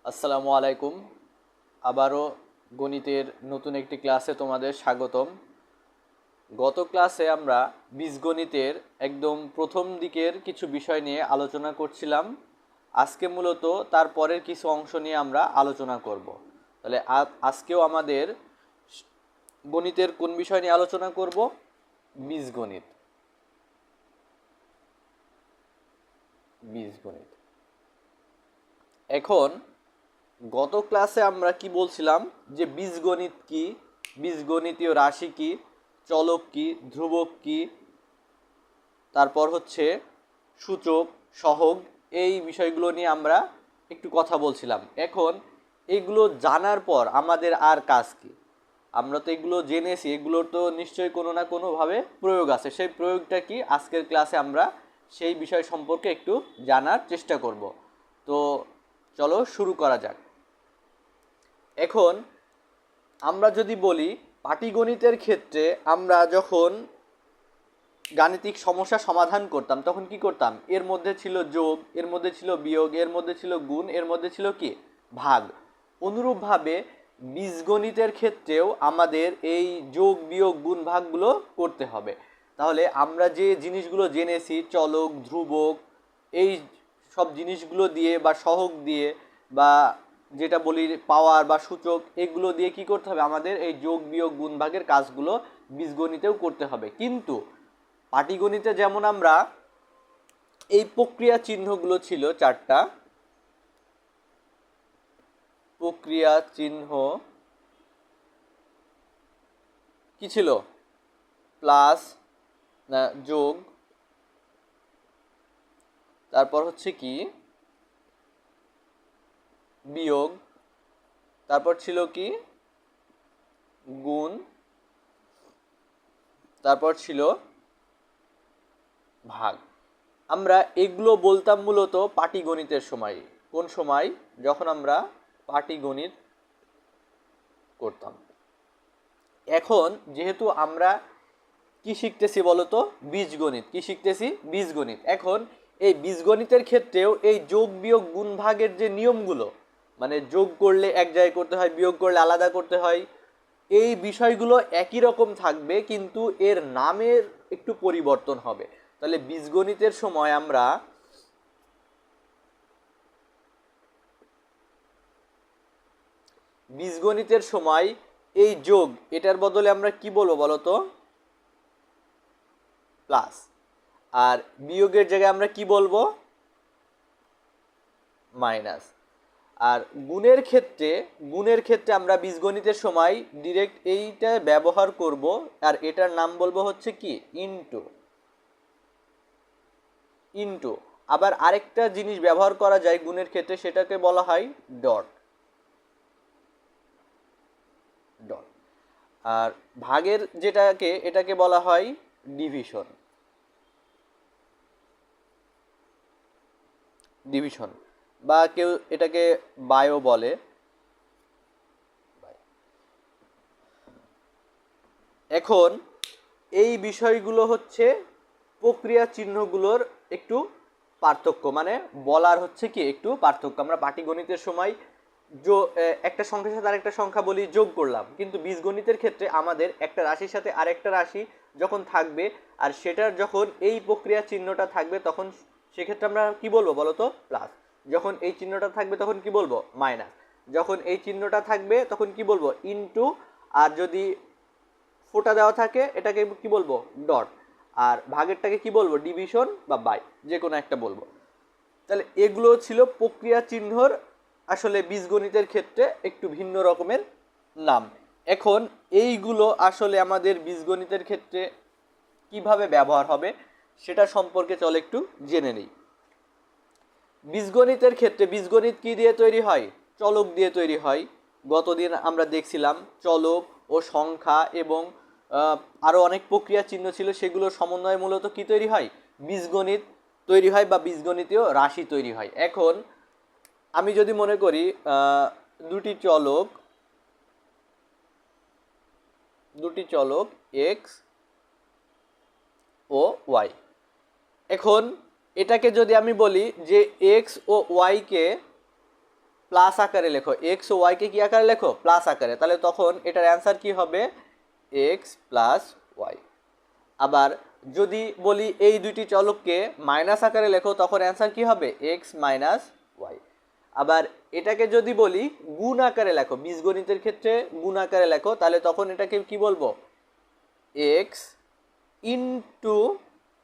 আসসালামু আলাইকুম। আবারও গণিতের নতুন একটি ক্লাসে তোমাদের স্বাগতম। গত ক্লাসে আমরা বীজগণিতের একদম প্রথম দিকের কিছু বিষয় নিয়ে আলোচনা করছিলাম। আজকে মূলত তার পরের কিছু অংশ নিয়ে আমরা আলোচনা করব। তাহলে আজকেও আমাদের গণিতের কোন বিষয় নিয়ে আলোচনা করব? বীজগণিত। বীজগণিত। এখন গত ক্লাসে আমরা কি বলছিলাম যে বীজগণিত কি, বীজগণিতীয় রাশি কি, চলক কি, ধ্রুবক কি, তারপর হচ্ছে সূচক, সহগ, এই বিষয়গুলো নিয়ে আমরা একটু কথা বলছিলাম। এখন এগুলো জানার পর আমাদের আর কাজ কি? আমরা তো এগুলো জেনেছি, এগুলোর তো নিশ্চয়ই কোনো না কোনোভাবে প্রয়োগ আছে। সেই প্রয়োগটা কি আজকের ক্লাসে আমরা সেই বিষয় সম্পর্কে একটু জানার চেষ্টা করব। তো চলো শুরু করা যাক। এখন আমরা যদি বলি পাটিগণিতের ক্ষেত্রে আমরা যখন গাণিতিক সমস্যা সমাধান করতাম তখন কি করতাম? এর মধ্যে ছিল যোগ, এর মধ্যে ছিল বিয়োগ, এর মধ্যে ছিল গুণ, এর মধ্যে ছিল কি ভাগ। অনুরূপভাবে বীজগণিতের ক্ষেত্রেও আমাদের এই যোগ বিয়োগ গুণ ভাগগুলো করতে হবে। তাহলে আমরা যে জিনিসগুলো জেনেছি চলক, ধ্রুবক, এই সব জিনিসগুলো দিয়ে বা সহগ দিয়ে বা যেটা বলি পাওয়ার বা সূচক, এগুলো দিয়ে কি করতে হবে? আমাদের এই যোগ বিয়োগ গুণ ভাগের কাজগুলো বীজগণিতেও করতে হবে। কিন্তু পাটিগণিতে যেমন আমরা এই প্রক্রিয়া চিহ্নগুলো ছিল চারটা প্রক্রিয়া চিহ্ন, কি ছিল? প্লাস, না যোগ, তারপর হচ্ছে কি বিয়োগ, তারপর ছিল কি গুণ, তারপর ছিল ভাগ। আমরা এগুলো বলতাম মূলত পাটিগণিতের সময়। কোন সময়? যখন আমরা পাটিগণিত করতাম। এখন যেহেতু আমরা কি শিখতেছি বলতো? বীজগণিত। কি শিখতেছি? বীজগণিত। এখন এই বীজগণিতের ক্ষেত্রেও এই যোগ বিয়োগ গুণ ভাগের যে নিয়মগুলো, মানে যোগ করলে এক জায়গায় করতে হয়, বিয়োগ করলে আলাদা করতে হয়, এই বিষয়গুলো একই রকম থাকবে, কিন্তু এর নামের একটু পরিবর্তন হবে। তাহলে বীজগণিতের সময় আমরা বীজগণিতের সময় এই যোগ, এটার বদলে আমরা কি বলবো বলতো? প্লাস। আর বিয়োগের জায়গায় আমরা কি বলবো? মাইনাস। আর গুণের ক্ষেত্রে আমরা বীজগণিতের সময় ডিরেক্ট এইটা ব্যবহার করব, আর এটার নাম বলবো হচ্ছে কি ইনটু। ইনটু আবার আরেকটা জিনিস ব্যবহার করা যায় গুণের ক্ষেত্রে, সেটাকে বলা হয় ডট। ডট। আর ভাগের যেটাকে, এটাকে বলা হয় ডিভিশন। ডিভিশন বা কেউ এটাকে বায়ো বলে। এখন এই বিষয়গুলো হচ্ছে প্রক্রিয়া চিহ্নগুলোর একটু পার্থক্য, মানে বলার হচ্ছে কি একটু পার্থক্য। আমরা পাটিগণিতের সময় একটা সংখ্যার সাথে আরেকটা সংখ্যা বলি যোগ করলাম, কিন্তু বীজগণিতের ক্ষেত্রে আমাদের একটা রাশির সাথে আরেকটা রাশি যখন থাকবে আর সেটার যখন এই প্রক্রিয়া চিহ্নটা থাকবে তখন সেক্ষেত্রে আমরা কি বলবো বলতো? প্লাস। যখন এই চিহ্নটা থাকবে তখন কি বলবো? মাইনাস। যখন এই চিহ্নটা থাকবে তখন কি বলবো? ইনটু। আর যদি ফোঁটা দেওয়া থাকে এটাকে কি বলবো? ডট। আর ভাগেরটাকে কি বলবো? ডিভিশন বা বাই, যে কোনো একটা বলবো। তাহলে এগুলো ছিল প্রক্রিয়া চিহ্নর আসলে বীজগণিতের ক্ষেত্রে একটু ভিন্ন রকমের নাম। এখন এইগুলো আসলে আমাদের বীজগণিতের ক্ষেত্রে কিভাবে ব্যবহার হবে সেটা সম্পর্কে চল একটু জেনে নেই। বীজগণিতের ক্ষেত্রে বীজগণিত কি দিয়ে তৈরি হয়? চলক দিয়ে তৈরি হয়। গতদিন আমরা দেখছিলাম চলক ও সংখ্যা এবং আরও অনেক প্রক্রিয়া চিহ্ন ছিল, সেগুলোর সমন্বয়ে মূলত কি তৈরি হয়? বীজগণিত তৈরি হয় বা বীজগণিতীয় রাশি তৈরি হয়। এখন আমি যদি মনে করি দুটি চলক এক্স ও ওয়াই। এখন এটাকে যদি আমি বলি যে এক্স ও ওয়াইকে প্লাস আকারে লেখো, এক্স ও ওয়াইকে কি আকারে লেখো, প্লাস আকারে, তাহলে তখন এটার অ্যান্সার কি হবে, এক্স প্লাস ওয়াই। আবার যদি বলি এই দুইটি চলককে মাইনাস আকারে লেখো, তখন অ্যান্সার কি হবে, এক্স মাইনাস ওয়াই। আবার এটাকে যদি বলি গুণ আকারে লেখো, বীজগণিতের ক্ষেত্রে গুণ আকারে লেখো, তাহলে তখন এটাকে কি বলবো, এক্স ইন্টু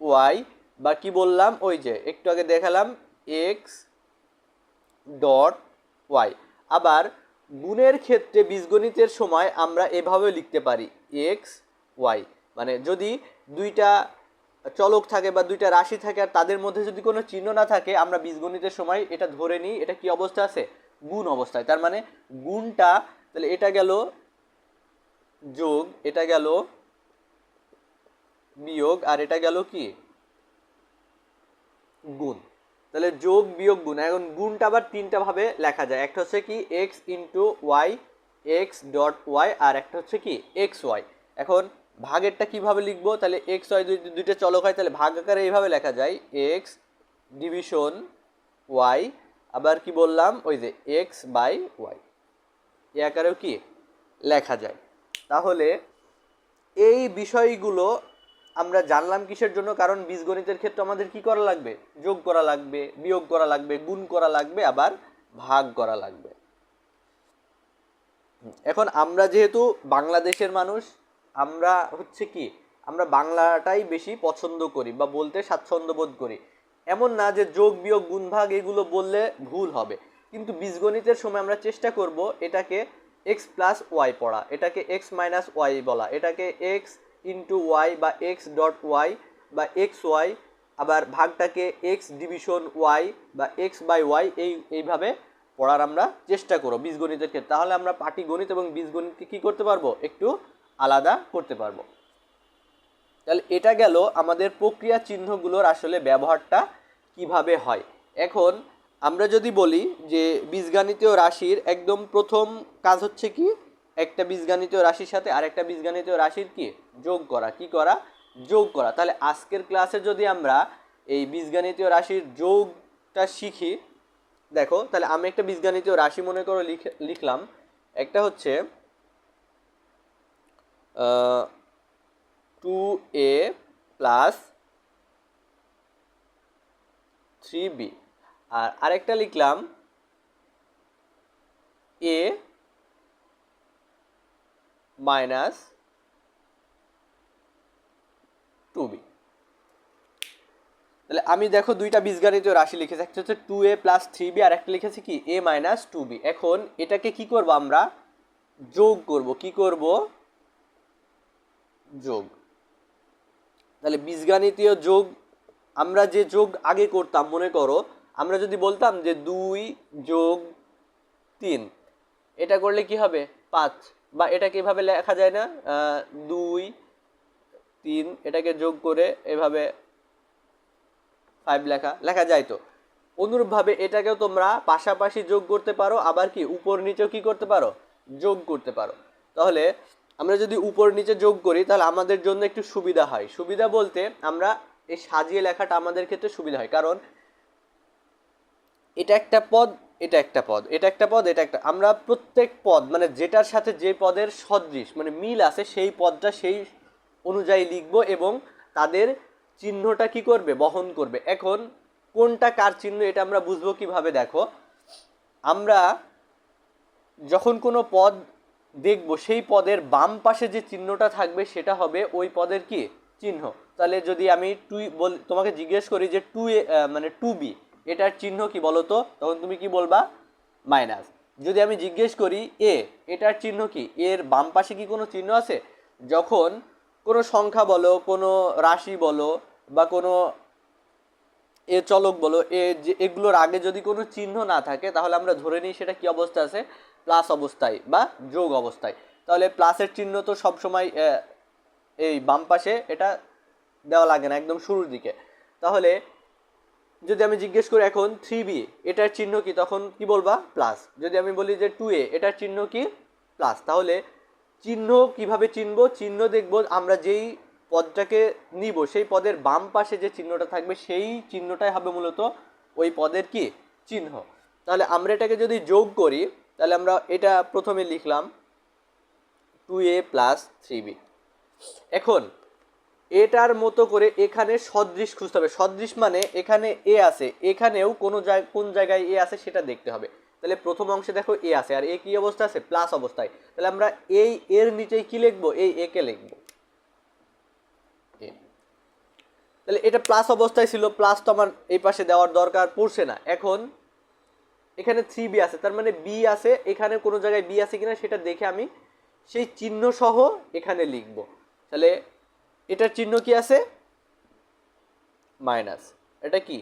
ওয়াই, বা কি বললাম ওই যে একটু আগে দেখালাম, এক্স ডট ওয়াই। আবার গুণের ক্ষেত্রে বীজগণিতের সময় আমরা এভাবে লিখতে পারি, এক্স ওয়াই, মানে যদি দুইটা চলক থাকে বা দুইটা রাশি থাকে আর তাদের মধ্যে যদি কোনো চিহ্ন না থাকে, আমরা বীজগণিতের সময় এটা ধরে নিই এটা কি অবস্থা আছে, গুণ অবস্থায়। তার মানে গুণটা, তাহলে এটা গেল যোগ, এটা গেল বিয়োগ, আর এটা গেল কি গুণ। তাহলে যোগ বিয়োগ গুণ। এখন গুণটা আবার তিনটা ভাবে লেখা যায়, একটা হচ্ছে কি X into Y, X dot Y, আর একটা হচ্ছে কি এক্স ওয়াই। এখন ভাগেরটা কিভাবে লিখবো, তাহলে এক্স ওয়াই দুইটা চলক হয়, তাহলে ভাগ আকারে এইভাবে লেখা যায়, এক্স ডিভিশন ওয়াই, আবার কি বললাম ওই যে এক্স বাই ওয়াই, এ আকারেও কি লেখা যায়। তাহলে এই বিষয়গুলো আমরা জানলাম কিসের জন্য, কারণ বীজগণিতের ক্ষেত্রে আমাদের কি করা লাগবে, যোগ করা লাগবে, বিয়োগ করা লাগবে, গুণ করা লাগবে, আবার ভাগ করা লাগবে। এখন আমরা যেহেতু বাংলাদেশের মানুষ, আমরা হচ্ছে কি আমরা বাংলাটাই বেশি পছন্দ করি বা বলতে স্বাচ্ছন্দ্য বোধ করি। এমন না যে যোগ বিয়োগ গুণ ভাগ এগুলো বললে ভুল হবে, কিন্তু বীজগণিতের সময় আমরা চেষ্টা করব এটাকে এক্স প্লাস ওয়াই পড়া, এটাকে এক্স মাইনাস ওয়াই বলা, এটাকে এক্স ইন্টু ওয়াই বা এক্স ডট ওয়াই বা এক্স ওয়াই, আবার ভাগটাকে এক্স ডিভিশন ওয়াই বা এক্স বাই ওয়াই, এইভাবে পড়ার আমরা চেষ্টা করব বীজগণিতের ক্ষেত্রে। তাহলে আমরা পাটিগণিত এবং বীজগণিতকে কী করতে পারবো, একটু আলাদা করতে পারবো। তাহলে এটা গেল আমাদের প্রক্রিয়া চিহ্নগুলোর আসলে ব্যবহারটা কিভাবে হয়। এখন আমরা যদি বলি যে বীজগাণিতীয় রাশির একদম প্রথম কাজ হচ্ছে কি, একটা বীজগাণিতীয় রাশির সাথে আরেকটা বীজগাণিতীয় রাশির কি যোগ করা, কি করা, যোগ করা। তাহলে আজকের ক্লাসে যদি আমরা এই বীজগাণিতীয় রাশির যোগটা শিখি, দেখো তাহলে আমি একটা বীজগাণিতীয় রাশি মনে করে লিখলাম, একটা হচ্ছে 2a প্লাস 3b, আর আরেকটা লিখলাম a মাইনাস 2b। তাহলে আমি দেখো দুইটা বীজগাণিতীয় রাশি লিখেছি, একটা হচ্ছে 2a প্লাস 3b, আর একটা লিখেছি কি a মাইনাস 2b। এখন এটাকে কি করব, আমরা যোগ করব, কি করব, যোগ। তাহলে বীজগাণিতীয় যোগ, আমরা যে যোগ আগে করতাম মনে করো, আমরা যদি বলতাম যে 2 যোগ 3, এটা করলে কি হবে 5, বা এটা কিভাবে লেখা যায় না, 2 3 এটাকে যোগ করে এভাবে 5 লেখা যায়। তো অনুরূপভাবে এটাকেও তোমরা পাশাপাশি যোগ করতে পারো, আবার কি উপর নিচেও কি করতে পারো, যোগ করতে পারো। তাহলে আমরা যদি উপর নিচে যোগ করি তাহলে আমাদের জন্য একটু সুবিধা হয়। সুবিধা বলতে আমরা এই সাজিয়ে লেখাটা আমাদের ক্ষেত্রে সুবিধা হয়, কারণ এটা একটা পদ, এটা একটা পদ, এটা একটা পদ, এটা একটা, আমরা প্রত্যেক পদ মানে যেটার সাথে যে পদের সদৃশ মানে মিল আছে সেই পদটা সেই অনুযায়ী লিখব এবং তাদের চিহ্নটা কি করবে, বহন করবে। এখন কোনটা কার চিহ্ন এটা আমরা বুঝবো কিভাবে, দেখো আমরা যখন কোনো পদ দেখব সেই পদের বাম পাশে যে চিহ্নটা থাকবে সেটা হবে ওই পদের কি চিহ্ন। তাহলে যদি আমি তোমাকে জিজ্ঞেস করি যে 2a মানে 2b এটার চিহ্ন কি বলো তো, তখন তুমি কি বলবা, মাইনাস। যদি আমি জিজ্ঞেস করি a এটার চিহ্ন কি, এর বাম পাশে কি কোনো চিহ্ন আছে, যখন কোনো সংখ্যা বলো, কোনো রাশি বলো, বা কোনো এ চলক বলো, এগুলোর আগে যদি কোনো চিহ্ন না থাকে তাহলে আমরা ধরে নিই সেটা কি অবস্থা আছে, প্লাস অবস্থায় বা যোগ অবস্থায়। তাহলে প্লাসের চিহ্ন তো সবসময় এই বাম পাশে, এটা দেওয়া লাগে না একদম শুরুর দিকে। তাহলে যদি আমি জিজ্ঞেস করি এখন 3b এটার চিহ্ন কি, তখন কি বলবা, প্লাস। যদি আমি বলি যে 2a এটার চিহ্ন কি, প্লাস। তাহলে চিহ্ন কিভাবে চিনবো, চিহ্ন দেখব আমরা যেই পদটাকে নিব সেই পদের বাম পাশে যে চিহ্নটা থাকবে সেই চিহ্নটাই হবে মূলত ওই পদের কি চিহ্ন। তাহলে আমরা এটাকে যদি যোগ করি, তাহলে আমরা এটা প্রথমে লিখলাম 2a + 3b। এখন এটার মতো করে এখানে সদৃশ খুঁজতে হবে। সদৃশ মানে এখানে এ আছে, এখানেও কোন জায়গায় এ আছে সেটা দেখতে হবে। তাহলে প্রথম অংশে দেখো এ আছে, আর এ কি অবস্থা আছে? প্লাস অবস্থায়। তাহলে আমরা এই এর নিচেই কি লিখবো? এই এ কে লিখবো। তাহলে এটা প্লাস অবস্থায় ছিল, প্লাস তো আমার এই পাশে দেওয়ার দরকার পড়ছে না। এখন এখানে 3b আছে, তার মানে বি আছে, এখানে কোনো জায়গায় বি আছে কিনা সেটা দেখে আমি সেই চিহ্ন সহ এখানে লিখব। তাহলে এটার চিহ্ন কি আছে? মাইনাস। এটা কি?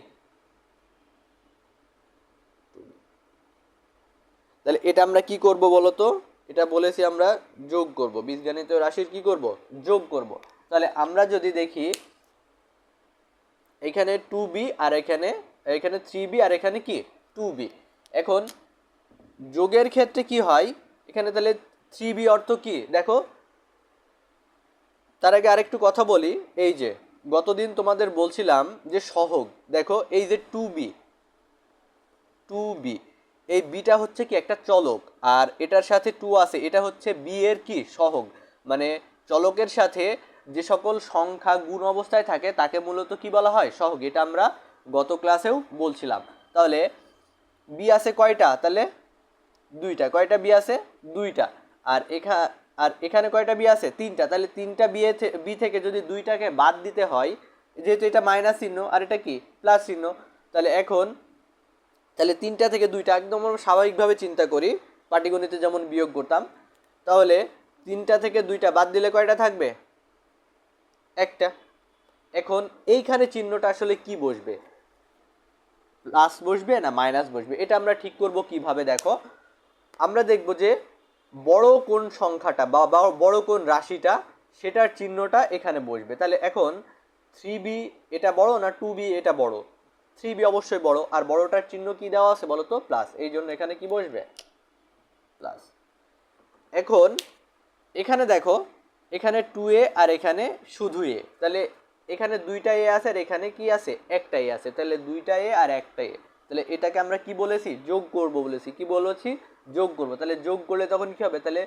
তাহলে এটা আমরা কি করব বলো তো? এটা বলেছি আমরা যোগ করব, বীজগণিতীয় রাশির কি করব? যোগ করব। তাহলে আমরা যদি দেখি এখানে 2b আর এখানে 3b আর এখানে কি 2b। এখন যোগের ক্ষেত্রে কি হয় এখানে? তাহলে 3b অর্থ কি দেখো। তার আগে আরেকটু কথা বলি, এই যে গতদিন তোমাদের বলছিলাম যে সহগ, দেখো এই যে 2b এই বিটা হচ্ছে কি একটা চলক, আর এটার সাথে 2 আছে, এটা হচ্ছে বি এর কি সহগ। মানে চলকের সাথে যে সকল সংখ্যা গুণ অবস্থায় থাকে তাকে মূলত কি বলা হয়? সহগ। এটা আমরা গত ক্লাসেও বলছিলাম। তাহলে বি আছে কয়টা? তাহলে দুইটা। কয়টা বি আছে? দুইটা। আর এখানে কয়টা বি আছে? তিনটা। তাহলে তিনটা বি থেকে যদি দুইটাকে বাদ দিতে হয়, যেহেতু এটা মাইনাস চিহ্ন আর এটা কি প্লাস চিহ্ন, তাহলে তিনটা থেকে দুইটা, একদম স্বাভাবিকভাবে চিন্তা করি, পাটিগণিতে যেমন বিয়োগ করতাম। তাহলে তিনটা থেকে দুইটা বাদ দিলে কয়টা থাকবে? একটা। এখন এইখানে চিহ্নটা আসলে কি বসবে? প্লাস বসবে না মাইনাস বসবে? এটা আমরা ঠিক করব কিভাবে? দেখো, আমরা দেখব যে বড় কোন সংখ্যাটা বা বড় কোন রাশিটা সেটার চিহ্নটা এখানে বসবে। তাহলে এখন 3b এটা বড় না 2b এটা বড়? 3b অবশ্যই বড়, আর বড়টার চিহ্ন কি দেওয়া আছে বলো তো? প্লাস। এই জন্য এখানে কি বসবে? প্লাস। এখন এখানে দেখো, এখানে 2a আর এখানে শুধু এ, তাহলে এখানে দুইটা এ আছে আর এখানে কি আছে? একটা এ আছে। তাহলে দুইটা এ আর একটা এ, তাহলে এটাকে আমরা কি বলেছি? যোগ করব বলেছি। কি বলেছি? যোগ করব। তাহলে যোগ করলে তখন কি হবে? তাহলে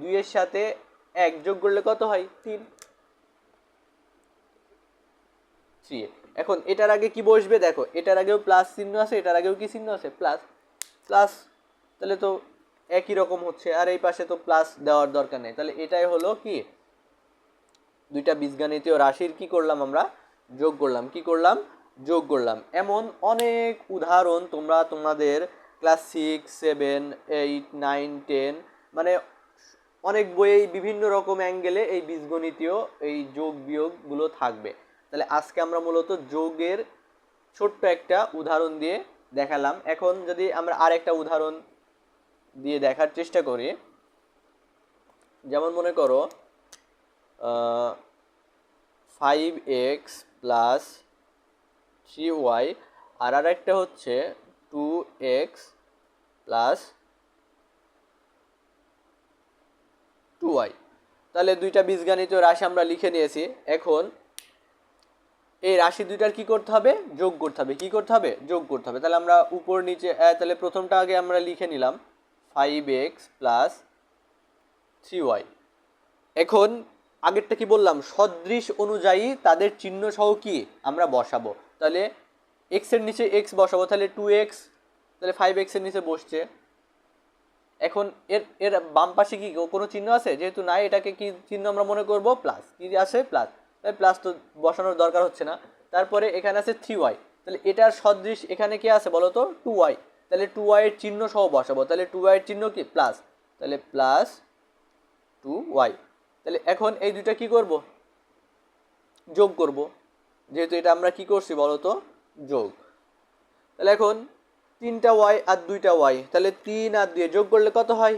2 এর সাথে 1 যোগ করলে কত হয়? 3। এখন এটার আগে কি বসবে? দেখো, এটার আগেও প্লাস চিহ্ন আছে, এটার আগেও কি চিহ্ন আছে? প্লাস। প্লাস, তাহলে তো একই রকম হচ্ছে, আর এই পাশে তো প্লাস দেওয়ার দরকার নেই। তাহলে এটাই হলো কি দুইটা বীজগণিতীয় রাশির কি করলাম? আমরা যোগ করলাম। কি করলাম? যোগ করলাম। এমন অনেক উদাহরণ তোমরা তোমাদের ক্লাস 6, 7, 8, 9, 10 মানে অনেক বইয়েই বিভিন্ন রকম অ্যাঙ্গেলে এই বীজগণিতীয় এই যোগ বিয়োগগুলো থাকবে। তাহলে আজকে আমরা মূলত যোগের ছোট্ট একটা উদাহরণ দিয়ে দেখালাম। এখন যদি আমরা আরেকটা উদাহরণ দিয়ে দেখার চেষ্টা করি, যেমন মনে করো 5x + 3y আর আরেকটা হচ্ছে 2x + 2y। তাহলে দুইটা বীজগণিতীয় রাশি আমরা লিখে নিয়েছি। এখন এই রাশি দুইটার কি করতে হবে? যোগ করতে হবে। কি করতে হবে? যোগ করতে হবে। তাহলে আমরা উপর নিচে, তাহলে প্রথমটা আগে আমরা লিখে নিলাম 5x + 3y। এখন আগেরটা কি বললাম? সদৃশ অনুযায়ী তাদের চিহ্ন সহ কি আমরা বসাবো। তাহলে x এর নিচে x বসাবো, তাহলে 2x, তাহলে 5x এর নিচে বসছে। এখন এর বাম পাশে কি কোনো চিহ্ন আছে? যেহেতু নাই, এটাকে কি চিহ্ন আমরা মনে করব? প্লাস। কি আছে? প্লাস। তাই প্লাস তো বসানোর দরকার হচ্ছে না। তারপরে এখানে আছে 3y, তাহলে এটার সদৃশ এখানে কি আছে বলো তো? 2y। তাহলে 2y এর চিহ্ন সহ বসাবো। তাহলে 2y এর চিহ্ন কি? প্লাস। তাহলে প্লাস 2y। তাহলে এখন এই দুইটা কি করব? যোগ করব, যেহেতু এটা আমরা কি করছি বলো তো? যোগ। তাহলে এখন 3টা y আর 2টা y, তাহলে 3 আর 2 যোগ করলে কত হয়?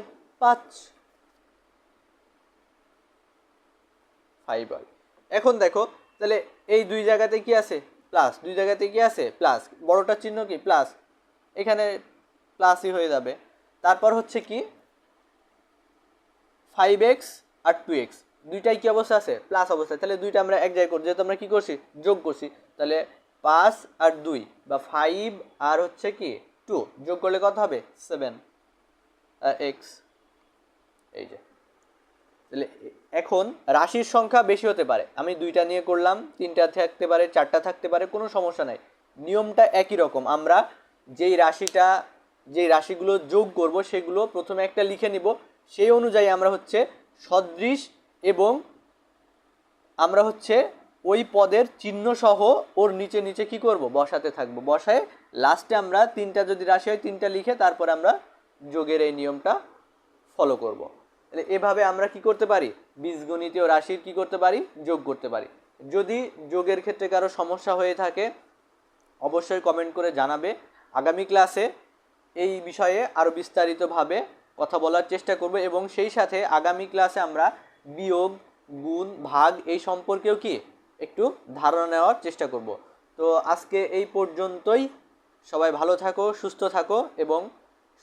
5y। এখন দেখো, তাহলে এই দুই জায়গাতে কি আছে? প্লাস। দুই জায়গাতে কি আছে? প্লাস। বড়টার চিহ্ন কি? প্লাস। এখানে প্লাসই হয়ে যাবে। তারপর হচ্ছে কি 5x আর 2x দুইটাই কি অবস্থা আছে? প্লাস অবস্থায়। তাহলে দুইটা আমরা এক জায়গায় করছি, যেহেতু আমরা কি করছি? যোগ করছি। তাহলে 5 আর 2 বা 5 আর হচ্ছে কি 2 যোগ করলে কত হবে 7 এক্স। এই যে তাহলে এখন রাশির সংখ্যা বেশি হতে পারে, আমি 2টা নিয়ে করলাম, 3টা থাকতে পারে, 4টা থাকতে পারে, কোনো সমস্যা নাই। নিয়মটা একই রকম, আমরা যেই রাশিগুলো যোগ করব সেগুলো প্রথমে একটা লিখে নিব, সেই অনুযায়ী আমরা হচ্ছে সদৃশ এবং আমরা হচ্ছে ওই পদের চিহ্ন সহ ওর নিচে নিচে কি করব বসাতে থাকবো, বসায় লাস্টে আমরা 3টা যদি রাশি হয় 3টা লিখে তারপর আমরা যোগের এই নিয়মটা ফলো করব। তাহলে এভাবে আমরা কি করতে পারি, বীজগণিতীয় রাশির কি করতে পারি, যোগ করতে পারি। যদি যোগের ক্ষেত্রে কারো সমস্যা হয়ে থাকে অবশ্যই কমেন্ট করে জানাবে, আগামী ক্লাসে এই বিষয়ে আরও বিস্তারিতভাবে কথা বলার চেষ্টা করব এবং সেই সাথে আগামী ক্লাসে আমরা বিয়োগ, গুণ, ভাগ এই সম্পর্কেও কি একটু ধারণা নেওয়ার চেষ্টা করব। তো আজকে এই পর্যন্তই, সবাই ভালো থাকো, সুস্থ থাকো এবং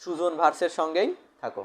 সুজন ভার্সের সঙ্গেই থাকো।